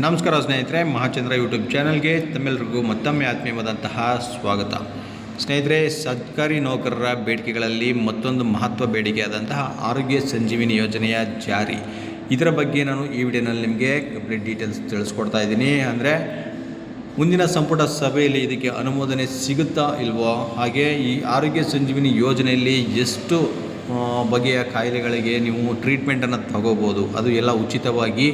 ನಮಸ್ಕಾರ ಸ್ನೇಹಿತರೆ, ಮಹಾಚಂದ್ರ ಯೂಟ್ಯೂಬ್ ಚಾನಲ್ಗೆ ತಮ್ಮೆಲ್ಲರಿಗೂ ಮತ್ತೊಮ್ಮೆ ಆತ್ಮೀಯವಾದಂತಹ ಸ್ವಾಗತ. ಸ್ನೇಹಿತರೆ, ಸರ್ಕಾರಿ ನೌಕರರ ಬೇಡಿಕೆಗಳಲ್ಲಿ ಮತ್ತೊಂದು ಮಹತ್ವ ಬೇಡಿಕೆಯಾದಂತಹ ಆರೋಗ್ಯ ಸಂಜೀವಿನಿ ಯೋಜನೆಯ ಜಾರಿ, ಇದರ ಬಗ್ಗೆ ನಾನು ಈ ವಿಡಿಯೋನಲ್ಲಿ ನಿಮಗೆ ಕಂಪ್ಲೀಟ್ ಡೀಟೇಲ್ಸ್ ತಿಳಿಸ್ಕೊಡ್ತಾ ಇದ್ದೀನಿ. ಅಂದರೆ ಮುಂದಿನ ಸಂಪುಟ ಸಭೆಯಲ್ಲಿ ಇದಕ್ಕೆ ಅನುಮೋದನೆ ಸಿಗುತ್ತಾ ಇಲ್ವೋ, ಹಾಗೆ ಈ ಆರೋಗ್ಯ ಸಂಜೀವಿನಿ ಯೋಜನೆಯಲ್ಲಿ ಎಷ್ಟು ಬಗೆಯ ಕಾಯಿಲೆಗಳಿಗೆ ನೀವು ಟ್ರೀಟ್ಮೆಂಟನ್ನು ತಗೋಬೋದು, ಅದು ಎಲ್ಲ ಉಚಿತವಾಗಿ.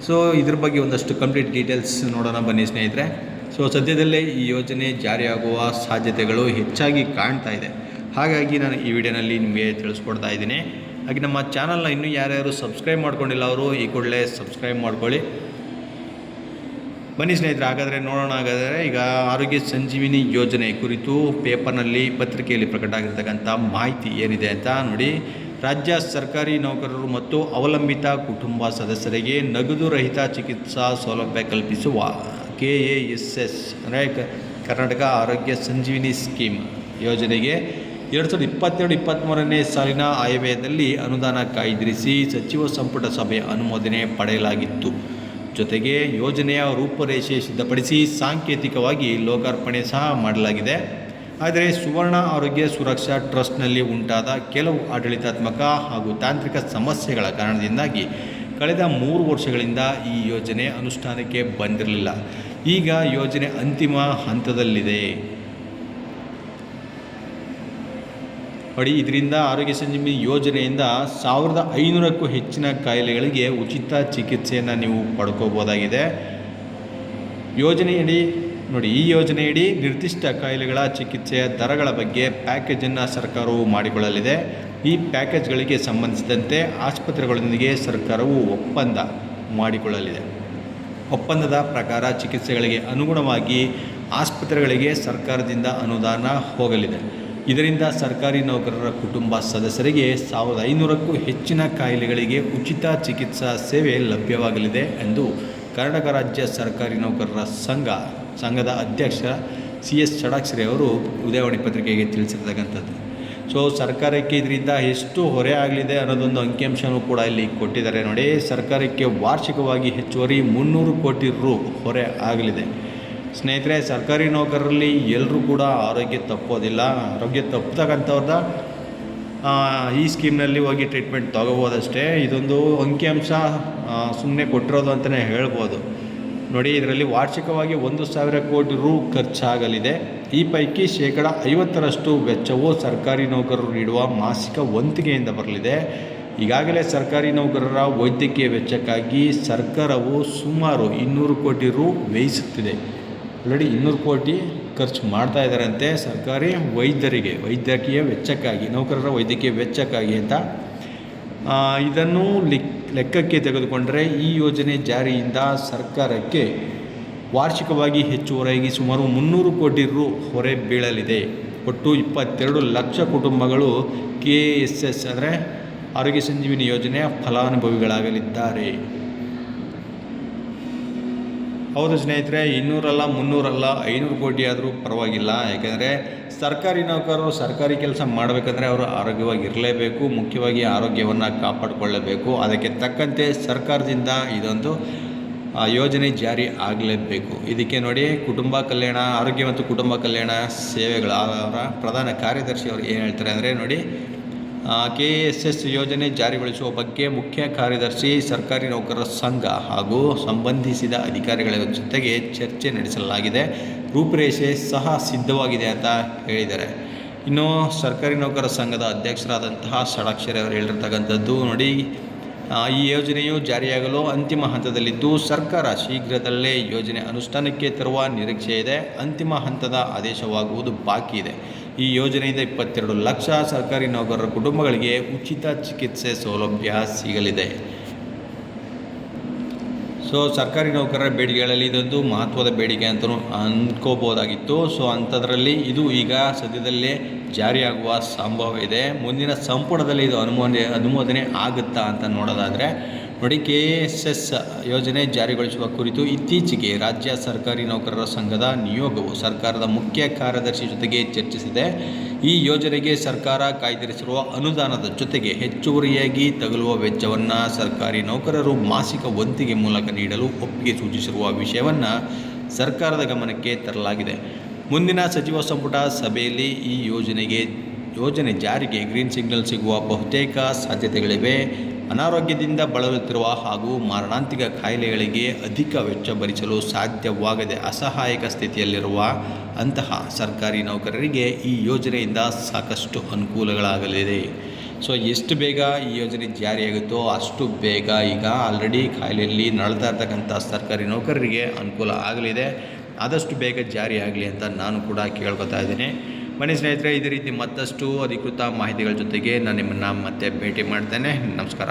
ಸೊ ಇದ್ರ ಬಗ್ಗೆ ಒಂದಷ್ಟು ಕಂಪ್ಲೀಟ್ ಡೀಟೇಲ್ಸ್ ನೋಡೋಣ ಬನ್ನಿ ಸ್ನೇಹಿತರೆ. ಸೊ ಸದ್ಯದಲ್ಲೇ ಈ ಯೋಜನೆ ಜಾರಿಯಾಗುವ ಸಾಧ್ಯತೆಗಳು ಹೆಚ್ಚಾಗಿ ಕಾಣ್ತಾ ಇದೆ. ಹಾಗಾಗಿ ನಾನು ಈ ವಿಡಿಯೋನಲ್ಲಿ ನಿಮಗೆ ತಿಳಿಸ್ಕೊಡ್ತಾ ಇದ್ದೀನಿ. ಹಾಗೆ ನಮ್ಮ ಚಾನಲ್ನ ಇನ್ನೂ ಯಾರ್ಯಾರು ಸಬ್ಸ್ಕ್ರೈಬ್ ಮಾಡ್ಕೊಂಡಿಲ್ಲ ಅವರು ಈ ಕೂಡಲೇ ಸಬ್ಸ್ಕ್ರೈಬ್ ಮಾಡ್ಕೊಳ್ಳಿ. ಬನ್ನಿ ಸ್ನೇಹಿತರೆ, ಹಾಗಾದರೆ ನೋಡೋಣ. ಹಾಗಾದರೆ ಈಗ ಆರೋಗ್ಯ ಸಂಜೀವಿನಿ ಯೋಜನೆ ಕುರಿತು ಪೇಪರ್ನಲ್ಲಿ ಪತ್ರಿಕೆಯಲ್ಲಿ ಪ್ರಕಟ ಆಗಿರ್ತಕ್ಕಂಥ ಮಾಹಿತಿ ಏನಿದೆ ಅಂತ ನೋಡಿ. ರಾಜ್ಯ ಸರ್ಕಾರಿ ನೌಕರರು ಮತ್ತು ಅವಲಂಬಿತ ಕುಟುಂಬ ಸದಸ್ಯರಿಗೆ ನಗದು ರಹಿತ ಚಿಕಿತ್ಸಾ ಸೌಲಭ್ಯ ಕಲ್ಪಿಸುವ KASS ಅಂದರೆ ಕರ್ನಾಟಕ ಆರೋಗ್ಯ ಸಂಜೀವಿನಿ ಸ್ಕೀಮ್ ಯೋಜನೆಗೆ 2022-23ನೇ ಸಾಲಿನ ಆಯವ್ಯಯದಲ್ಲಿ ಅನುದಾನ ಕಾಯ್ದಿರಿಸಿ ಸಚಿವ ಸಂಪುಟ ಸಭೆಯ ಅನುಮೋದನೆ ಪಡೆಯಲಾಗಿತ್ತು. ಜೊತೆಗೆ ಯೋಜನೆಯ ರೂಪರೇಷೆ ಸಿದ್ಧಪಡಿಸಿ ಸಾಂಕೇತಿಕವಾಗಿ ಲೋಕಾರ್ಪಣೆ ಸಹ ಮಾಡಲಾಗಿದೆ. ಆದರೆ ಸುವರ್ಣ ಆರೋಗ್ಯ ಸುರಕ್ಷಾ ಟ್ರಸ್ಟ್ನಲ್ಲಿ ಉಂಟಾದ ಕೆಲವು ಆಡಳಿತಾತ್ಮಕ ಹಾಗೂ ತಾಂತ್ರಿಕ ಸಮಸ್ಯೆಗಳ ಕಾರಣದಿಂದಾಗಿ ಕಳೆದ 3 ವರ್ಷಗಳಿಂದ ಈ ಯೋಜನೆ ಅನುಷ್ಠಾನಕ್ಕೆ ಬಂದಿರಲಿಲ್ಲ. ಈಗ ಯೋಜನೆ ಅಂತಿಮ ಹಂತದಲ್ಲಿದೆ. ನೋಡಿ, ಇದರಿಂದ ಆರೋಗ್ಯ ಸಂಜೀವಿನಿ ಯೋಜನೆಯಿಂದ 1500ಕ್ಕೂ ಹೆಚ್ಚಿನ ಕಾಯಿಲೆಗಳಿಗೆ ಉಚಿತ ಚಿಕಿತ್ಸೆಯನ್ನು ನೀವು ಪಡ್ಕೋಬೋದಾಗಿದೆ. ಯೋಜನೆಯಡಿ ನೋಡಿ, ಈ ಯೋಜನೆಯಡಿ ನಿರ್ದಿಷ್ಟ ಕಾಯಿಲೆಗಳ ಚಿಕಿತ್ಸೆಯ ದರಗಳ ಬಗ್ಗೆ ಪ್ಯಾಕೇಜನ್ನು ಸರ್ಕಾರವು ಮಾಡಿಕೊಳ್ಳಲಿದೆ. ಈ ಪ್ಯಾಕೇಜ್ಗಳಿಗೆ ಸಂಬಂಧಿಸಿದಂತೆ ಆಸ್ಪತ್ರೆಗಳೊಂದಿಗೆ ಸರ್ಕಾರವು ಒಪ್ಪಂದ ಮಾಡಿಕೊಳ್ಳಲಿದೆ. ಒಪ್ಪಂದದ ಪ್ರಕಾರ ಚಿಕಿತ್ಸೆಗಳಿಗೆ ಅನುಗುಣವಾಗಿ ಆಸ್ಪತ್ರೆಗಳಿಗೆ ಸರ್ಕಾರದಿಂದ ಅನುದಾನ ಹೋಗಲಿದೆ. ಇದರಿಂದ ಸರ್ಕಾರಿ ನೌಕರರ ಕುಟುಂಬ ಸದಸ್ಯರಿಗೆ 1500ಕ್ಕೂ ಹೆಚ್ಚಿನ ಕಾಯಿಲೆಗಳಿಗೆ ಉಚಿತ ಚಿಕಿತ್ಸಾ ಸೇವೆ ಲಭ್ಯವಾಗಲಿದೆ ಎಂದು ಕರ್ನಾಟಕ ರಾಜ್ಯ ಸರ್ಕಾರಿ ನೌಕರರ ಸಂಘದ ಅಧ್ಯಕ್ಷ CS ಷಡಾಕ್ಷರಿ ಅವರು ಉದಯವಾಣಿ ಪತ್ರಿಕೆಗೆ ತಿಳಿಸಿರ್ತಕ್ಕಂಥದ್ದು. ಸೊ ಸರ್ಕಾರಕ್ಕೆ ಇದರಿಂದ ಎಷ್ಟು ಹೊರೆ ಆಗಲಿದೆ ಅನ್ನೋದೊಂದು ಅಂಕಿಅಂಶನೂ ಕೂಡ ಇಲ್ಲಿ ಕೊಟ್ಟಿದ್ದಾರೆ. ನೋಡಿ, ಸರ್ಕಾರಕ್ಕೆ ವಾರ್ಷಿಕವಾಗಿ ಹೆಚ್ಚುವರಿ 300 ಕೋಟಿ ರು ಹೊರೆ ಆಗಲಿದೆ. ಸ್ನೇಹಿತರೆ, ಸರ್ಕಾರಿ ನೌಕರರಲ್ಲಿ ಎಲ್ಲರೂ ಕೂಡ ಆರೋಗ್ಯ ತಪ್ಪೋದಿಲ್ಲ. ಆರೋಗ್ಯ ತಪ್ಪತಕ್ಕಂಥವ್ರದ ಈ ಸ್ಕೀಮ್ನಲ್ಲಿ ಹೋಗಿ ಟ್ರೀಟ್ಮೆಂಟ್ ತೊಗೋಬೋದಷ್ಟೇ. ಇದೊಂದು ಅಂಕಿಅಂಶ ಸುಮ್ಮನೆ ಕೊಟ್ಟಿರೋದು ಅಂತಲೇ ಹೇಳ್ಬೋದು. ನೋಡಿ, ಇದರಲ್ಲಿ ವಾರ್ಷಿಕವಾಗಿ 1000 ಕೋಟಿ ರು ಖರ್ಚಾಗಲಿದೆ. ಈ ಪೈಕಿ 50% ವೆಚ್ಚವು ಸರ್ಕಾರಿ ನೌಕರರು ನೀಡುವ ಮಾಸಿಕ ವಂತಿಗೆಯಿಂದ ಬರಲಿದೆ. ಈಗಾಗಲೇ ಸರ್ಕಾರಿ ನೌಕರರ ವೈದ್ಯಕೀಯ ವೆಚ್ಚಕ್ಕಾಗಿ ಸರ್ಕಾರವು ಸುಮಾರು 200 ಕೋಟಿ ರು ವ್ಯಯಿಸುತ್ತಿದೆ. ಆಲ್ರೆಡಿ 200 ಕೋಟಿ ಖರ್ಚು ಮಾಡ್ತಾ ಇದ್ದಾರಂತೆ ಸರ್ಕಾರಿ ವೈದ್ಯಕೀಯ ವೆಚ್ಚಕ್ಕಾಗಿ, ನೌಕರರ ವೈದ್ಯಕೀಯ ವೆಚ್ಚಕ್ಕಾಗಿ ಅಂತ. ಇದನ್ನು ಲೆಕ್ಕಕ್ಕೆ ತೆಗೆದುಕೊಂಡರೆ ಈ ಯೋಜನೆ ಜಾರಿಯಿಂದ ಸರ್ಕಾರಕ್ಕೆ ವಾರ್ಷಿಕವಾಗಿ ಹೆಚ್ಚುವರಿಯಾಗಿ ಸುಮಾರು 300 ಕೋಟಿ ರು ಹೊರೆ ಬೀಳಲಿದೆ. ಒಟ್ಟು 22 ಲಕ್ಷ ಕುಟುಂಬಗಳು KASS ಅಂದರೆ ಆರೋಗ್ಯ ಸಂಜೀವಿನಿ ಯೋಜನೆಯ ಫಲಾನುಭವಿಗಳಾಗಲಿದ್ದಾರೆ. ಹೌದು ಸ್ನೇಹಿತರೆ, 200 ಅಲ್ಲ 300 ಅಲ್ಲ 500 ಕೋಟಿ ಆದರೂ ಪರವಾಗಿಲ್ಲ. ಯಾಕೆಂದರೆ ಸರ್ಕಾರಿ ನೌಕರರು ಸರ್ಕಾರಿ ಕೆಲಸ ಮಾಡಬೇಕಂದ್ರೆ ಅವರು ಆರೋಗ್ಯವಾಗಿರಲೇಬೇಕು. ಮುಖ್ಯವಾಗಿ ಆರೋಗ್ಯವನ್ನು ಕಾಪಾಡಿಕೊಳ್ಳಬೇಕು. ಅದಕ್ಕೆ ತಕ್ಕಂತೆ ಸರ್ಕಾರದಿಂದ ಇದೊಂದು ಯೋಜನೆ ಜಾರಿ ಆಗಲೇಬೇಕು. ಇದಕ್ಕೆ ನೋಡಿ, ಕುಟುಂಬ ಕಲ್ಯಾಣ ಆರೋಗ್ಯ ಮತ್ತು ಕುಟುಂಬ ಕಲ್ಯಾಣ ಸೇವೆಗಳ ಅವರ ಪ್ರಧಾನ ಕಾರ್ಯದರ್ಶಿ ಅವರು ಏನು ಹೇಳ್ತಾರೆ ಅಂದರೆ, ನೋಡಿ, KASS ಯೋಜನೆ ಜಾರಿಗೊಳಿಸುವ ಬಗ್ಗೆ ಮುಖ್ಯ ಕಾರ್ಯದರ್ಶಿ, ಸರ್ಕಾರಿ ನೌಕರರ ಸಂಘ ಹಾಗೂ ಸಂಬಂಧಿಸಿದ ಅಧಿಕಾರಿಗಳ ಜೊತೆಗೆ ಚರ್ಚೆ ನಡೆಸಲಾಗಿದೆ. ರೂಪರೇಷೆ ಸಹ ಸಿದ್ಧವಾಗಿದೆ ಅಂತ ಹೇಳಿದ್ದಾರೆ. ಇನ್ನು ಸರ್ಕಾರಿ ನೌಕರರ ಸಂಘದ ಅಧ್ಯಕ್ಷರಾದಂತಹ ಷಡಾಕ್ಷರಿ ಅವರು ಹೇಳಿರ್ತಕ್ಕಂಥದ್ದು, ನೋಡಿ, ಈ ಯೋಜನೆಯು ಜಾರಿಯಾಗಲು ಅಂತಿಮ ಹಂತದಲ್ಲಿದ್ದು ಸರ್ಕಾರ ಶೀಘ್ರದಲ್ಲೇ ಯೋಜನೆ ಅನುಷ್ಠಾನಕ್ಕೆ ತರುವ ನಿರೀಕ್ಷೆ ಇದೆ. ಅಂತಿಮ ಹಂತದ ಆದೇಶವಾಗುವುದು ಬಾಕಿ ಇದೆ. ಈ ಯೋಜನೆಯಿಂದ 22 ಲಕ್ಷ ಸರ್ಕಾರಿ ನೌಕರರ ಕುಟುಂಬಗಳಿಗೆ ಉಚಿತ ಚಿಕಿತ್ಸೆ ಸೌಲಭ್ಯ ಸಿಗಲಿದೆ. ಸೊ ಸರ್ಕಾರಿ ನೌಕರರ ಬೇಡಿಕೆಗಳಲ್ಲಿ ಇದೊಂದು ಮಹತ್ವದ ಬೇಡಿಕೆ ಅಂತಲೂ ಅಂದ್ಕೋಬೋದಾಗಿತ್ತು. ಸೊ ಅಂಥದ್ರಲ್ಲಿ ಇದು ಈಗ ಸದ್ಯದಲ್ಲೇ ಜಾರಿಯಾಗುವ ಸಂಭವ ಇದೆ. ಮುಂದಿನ ಸಂಪುಟದಲ್ಲಿ ಇದು ಅನುಮೋದನೆ ಆಗುತ್ತಾ ಅಂತ ನೋಡೋದಾದರೆ ನೋಡಿ, KSS ಯೋಜನೆ ಜಾರಿಗೊಳಿಸುವ ಕುರಿತು ಇತ್ತೀಚೆಗೆ ರಾಜ್ಯ ಸರ್ಕಾರಿ ನೌಕರರ ಸಂಘದ ನಿಯೋಗವು ಸರ್ಕಾರದ ಮುಖ್ಯ ಕಾರ್ಯದರ್ಶಿ ಜೊತೆಗೆ ಚರ್ಚಿಸಿದೆ. ಈ ಯೋಜನೆಗೆ ಸರ್ಕಾರ ಕಾಯ್ದಿರಿಸಿರುವ ಅನುದಾನದ ಜೊತೆಗೆ ಹೆಚ್ಚುವರಿಯಾಗಿ ತಗುಲುವ ವೆಚ್ಚವನ್ನು ಸರ್ಕಾರಿ ನೌಕರರು ಮಾಸಿಕ ವಂತಿಗೆ ಮೂಲಕ ನೀಡಲು ಒಪ್ಪಿಗೆ ಸೂಚಿಸಿರುವ ವಿಷಯವನ್ನು ಸರ್ಕಾರದ ಗಮನಕ್ಕೆ ತರಲಾಗಿದೆ. ಮುಂದಿನ ಸಚಿವ ಸಂಪುಟ ಸಭೆಯಲ್ಲಿ ಈ ಯೋಜನೆ ಜಾರಿಗೆ ಗ್ರೀನ್ ಸಿಗ್ನಲ್ ಸಿಗುವ ಬಹುತೇಕ ಸಾಧ್ಯತೆಗಳಿವೆ. ಅನಾರೋಗ್ಯದಿಂದ ಬಳಲುತ್ತಿರುವ ಹಾಗೂ ಮಾರಣಾಂತಿಕ ಕಾಯಿಲೆಗಳಿಗೆ ಅಧಿಕ ವೆಚ್ಚ ಭರಿಸಲು ಸಾಧ್ಯವಾಗದೆ ಅಸಹಾಯಕ ಸ್ಥಿತಿಯಲ್ಲಿರುವ ಅಂತಹ ಸರ್ಕಾರಿ ನೌಕರರಿಗೆ ಈ ಯೋಜನೆಯಿಂದ ಸಾಕಷ್ಟು ಅನುಕೂಲಗಳಾಗಲಿದೆ. ಸೊ ಎಷ್ಟು ಬೇಗ ಈ ಯೋಜನೆ ಜಾರಿಯಾಗುತ್ತೋ ಅಷ್ಟು ಬೇಗ ಈಗ ಆಲ್ರೆಡಿ ಕಾಯಿಲೆಯಲ್ಲಿ ನರಳ್ತಾ ಇರ್ತಕ್ಕಂಥ ಸರ್ಕಾರಿ ನೌಕರರಿಗೆ ಅನುಕೂಲ ಆಗಲಿದೆ. ಆದಷ್ಟು ಬೇಗ ಜಾರಿಯಾಗಲಿ ಅಂತ ನಾನು ಕೂಡ ಕೇಳ್ಕೊತಾ ಇದ್ದೀನಿ. ಬನ್ನಿ ಸ್ನೇಹಿತರೆ, ಇದೇ ರೀತಿ ಮತ್ತಷ್ಟು ಅಧಿಕೃತ ಮಾಹಿತಿಗಳ ಜೊತೆಗೆ ನಾನು ನಿಮ್ಮನ್ನು ಮತ್ತೆ ಭೇಟಿ ಮಾಡ್ತೇನೆ. ನಮಸ್ಕಾರ.